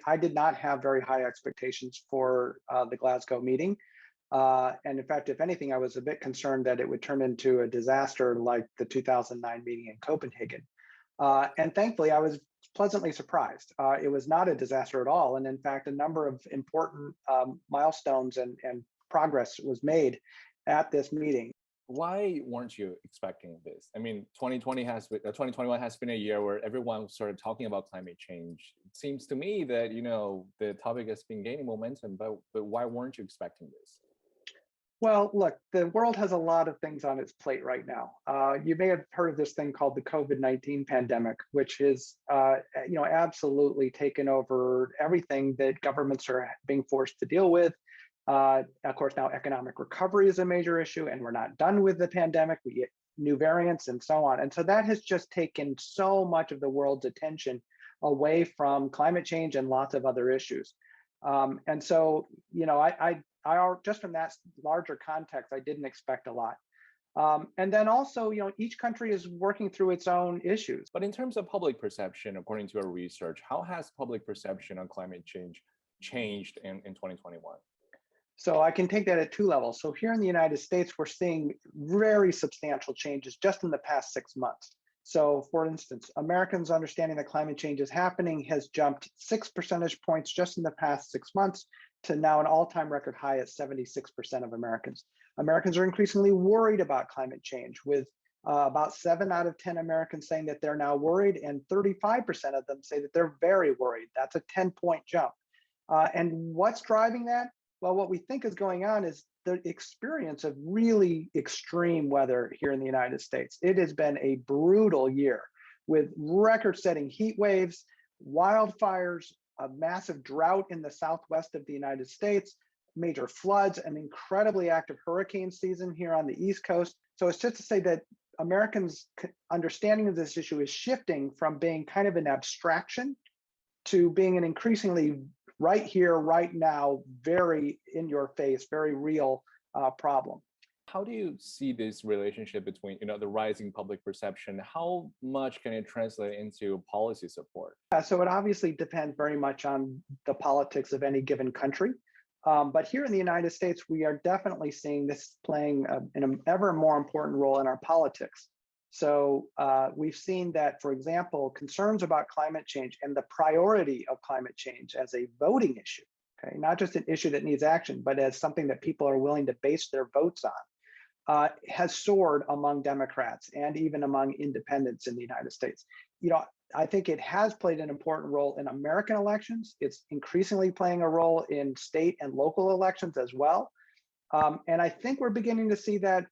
I did not have very high expectations for the Glasgow meeting. And in fact, if anything, I was a bit concerned that it would turn into a disaster like the 2009 meeting in Copenhagen. And thankfully, I was pleasantly surprised. It was not a disaster at all. And in fact, a number of important milestones and progress was made at this meeting. Why weren't you expecting this? I mean, 2021 has been a year where everyone started talking about climate change. It seems to me that, the topic has been gaining momentum, but why weren't you expecting this? Well, look, the world has a lot of things on its plate right now. You may have heard of this thing called the COVID-19 pandemic, which is, absolutely taken over everything that governments are being forced to deal with. Of course, now economic recovery is a major issue, and we're not done with the pandemic. We get new variants and so on. And so that has just taken so much of the world's attention away from climate change and lots of other issues. And so, I just from that larger context, I didn't expect a lot. And then also, each country is working through its own issues. But in terms of public perception, according to our research, how has public perception on climate change changed in 2021? So I can take that at two levels. So here in the United States, we're seeing very substantial changes just in the past 6 months. So for instance, Americans' understanding that climate change is happening has jumped 6 percentage points just in the past 6 months to now an all-time record high at 76% of Americans. Americans are increasingly worried about climate change, with about 7 out of 10 Americans saying that they're now worried, and 35% of them say that they're very worried. That's a 10-point jump. And what's driving that? Well, what we think is going on is the experience of really extreme weather here in the United States. It has been a brutal year with record-setting heat waves, wildfires, a massive drought in the southwest of the United States, major floods, an incredibly active hurricane season here on the East Coast. So it's just to say that Americans' understanding of this issue is shifting from being kind of an abstraction to being an increasingly right here, right now, very in your face, very real problem. How do you see this relationship between, the rising public perception? How much can it translate into policy support? So it obviously depends very much on the politics of any given country. But here in the United States, we are definitely seeing this playing an ever more important role in our politics. So we've seen that, for example, concerns about climate change and the priority of climate change as a voting issue, okay, not just an issue that needs action, but as something that people are willing to base their votes on, has soared among Democrats and even among independents in the United States. I think it has played an important role in American elections. It's increasingly playing a role in state and local elections as well. And I think we're beginning to see that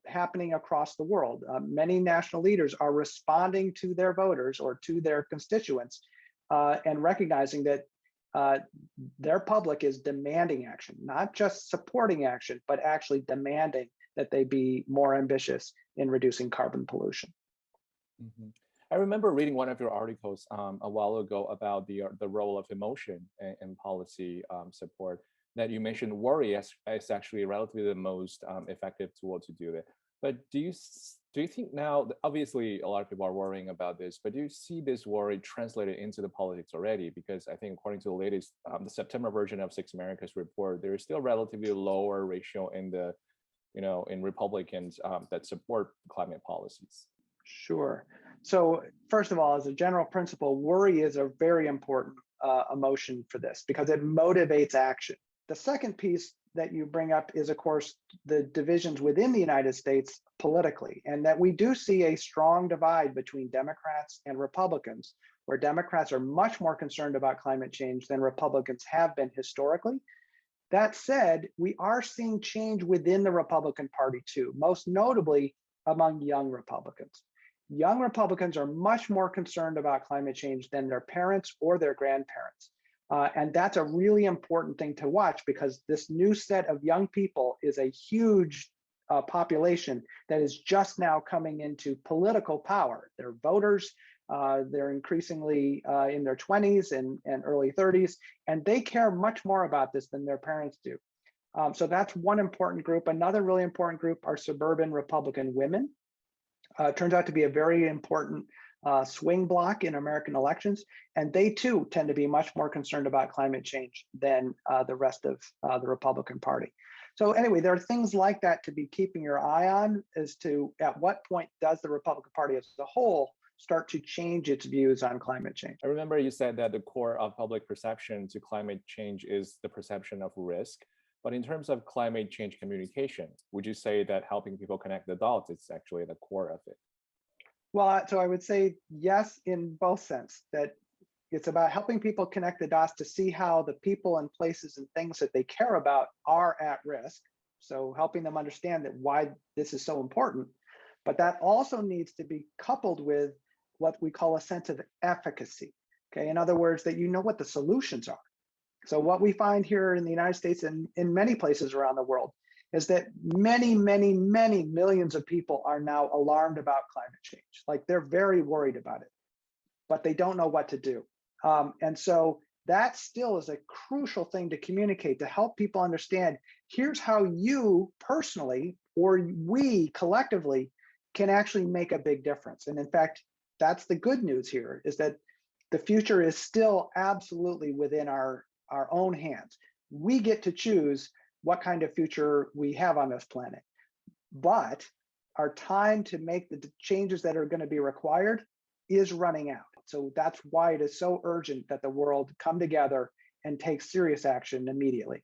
happening across the world. Many national leaders are responding to their voters or to their constituents and recognizing that their public is demanding action, not just supporting action, but actually demanding that they be more ambitious in reducing carbon pollution. Mm-hmm. I remember reading one of your articles a while ago about the role of emotion in policy support, that you mentioned worry as actually relatively the most effective tool to do it. But do you think now, obviously a lot of people are worrying about this, but do you see this worry translated into the politics already? Because I think according to the latest, the September version of Six America's report, there is still relatively lower ratio in the, in Republicans that support climate policies. Sure. So first of all, as a general principle, worry is a very important emotion for this because it motivates action. The second piece that you bring up is, of course, the divisions within the United States politically, and that we do see a strong divide between Democrats and Republicans, where Democrats are much more concerned about climate change than Republicans have been historically. That said, we are seeing change within the Republican Party too, most notably among young Republicans. Young Republicans are much more concerned about climate change than their parents or their grandparents. And that's a really important thing to watch because this new set of young people is a huge population that is just now coming into political power. They're voters, they're increasingly in their 20s and early 30s, and they care much more about this than their parents do. So that's one important group. Another really important group are suburban Republican women. Turns out to be a very important swing bloc in American elections, and they too tend to be much more concerned about climate change than the rest of the Republican Party. So anyway, there are things like that to be keeping your eye on as to at what point does the Republican Party as a whole start to change its views on climate change. I remember you said that the core of public perception to climate change is the perception of risk. But in terms of climate change communication, would you say that helping people connect the dots is actually the core of it? Well, so I would say yes, in both sense, that it's about helping people connect the dots to see how the people and places and things that they care about are at risk. So helping them understand that why this is so important. But that also needs to be coupled with what we call a sense of efficacy. Okay, in other words, that you know what the solutions are. So what we find here in the United States and in many places around the world is that many, many, many millions of people are now alarmed about climate change. Like they're very worried about it, but they don't know what to do. And so that still is a crucial thing to communicate to help people understand, here's how you personally, or we collectively can actually make a big difference. And in fact, that's the good news here, is that the future is still absolutely within our own hands. We get to choose what kind of future we have on this planet. But our time to make the changes that are going to be required is running out. So that's why it is so urgent that the world come together and take serious action immediately.